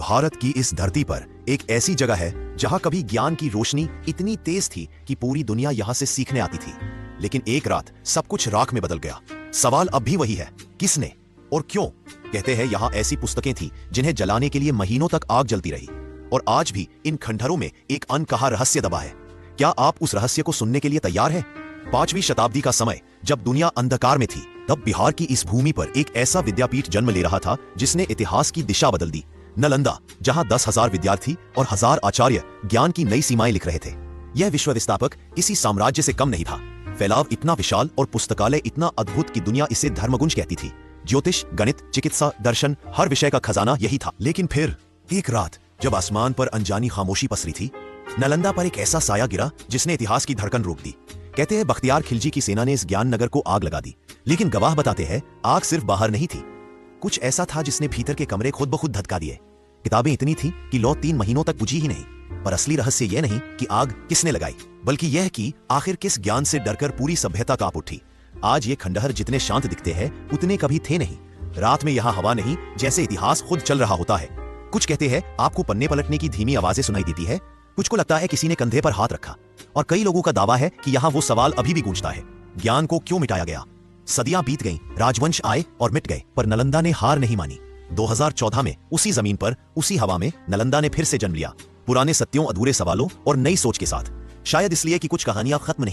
भारत की इस धरती पर एक ऐसी जगह है जहां कभी ज्ञान की रोशनी इतनी तेज थी कि पूरी दुनिया यहां से सीखने आती थी। लेकिन एक रात सब कुछ राख में बदल गया। सवाल अब भी वही है, किसने और क्यों? कहते हैं यहां ऐसी पुस्तकें थी जिन्हें जलाने के लिए महीनों तक आग जलती रही, और आज भी इन खंडहरों में एक अनकहा रहस्य दबा है। क्या आप उस रहस्य को सुनने के लिए तैयार हैं? 5वीं शताब्दी का समय, जब दुनिया अंधकार में थी, तब बिहार की इस भूमि पर एक ऐसा विद्यापीठ जन्म ले रहा था जिसने इतिहास की दिशा बदल दी। नालंदा, जहां 10,000 विद्यार्थी और 1000 आचार्य ज्ञान की नई सीमाएं लिख रहे थे। यह विश्व विस्तापक किसी साम्राज्य से कम नहीं था। फैलाव इतना विशाल और पुस्तकालय इतना अद्भुत कि दुनिया इसे धर्मगुंज कहती थी। ज्योतिष, गणित, चिकित्सा, दर्शन, हर विषय का खजाना यही था। लेकिन फिर एक रात, जब आसमान पर अनजानी खामोशी पसरी थी, नालंदा पर एक ऐसा साया गिरा जिसने इतिहास की धड़कन रोक दी। कहते हैं बख्तियार खिलजी की सेना ने इस ज्ञान नगर को आग लगा दी, लेकिन गवाह बताते हैं आग सिर्फ बाहर नहीं थी। कुछ ऐसा था जिसने भीतर के कमरे खुद ब खुद धधका दिए। किताबें इतनी थी कि लौ 3 महीनों तक बुझी ही नहीं। पर असली रहस्य यह नहीं कि आग किसने लगाई, बल्कि यह कि आखिर किस ज्ञान से डरकर पूरी सभ्यता कांप उठी। आज ये खंडहर जितने शांत दिखते हैं उतने कभी थे नहीं। रात में यहाँ हवा नहीं, जैसे इतिहास खुद चल रहा होता है। कुछ कहते हैं आपको पन्ने पलटने की धीमी आवाजें सुनाई देती है, कुछ को लगता है किसी ने कंधे पर हाथ रखा, और कई लोगों का दावा है कि यहाँ वो सवाल अभी भी गूंजता है, ज्ञान को क्यों मिटाया गया? सदियां बीत गईं, राजवंश आए और मिट गए, पर नालंदा ने हार नहीं मानी। 2014 में उसी जमीन पर, उसी हवा में नालंदा ने फिर से जन्म लिया, पुराने सत्यों, अधूरे सवालों और नई सोच के साथ। शायद इसलिए कि कुछ कहानियां खत्म नहीं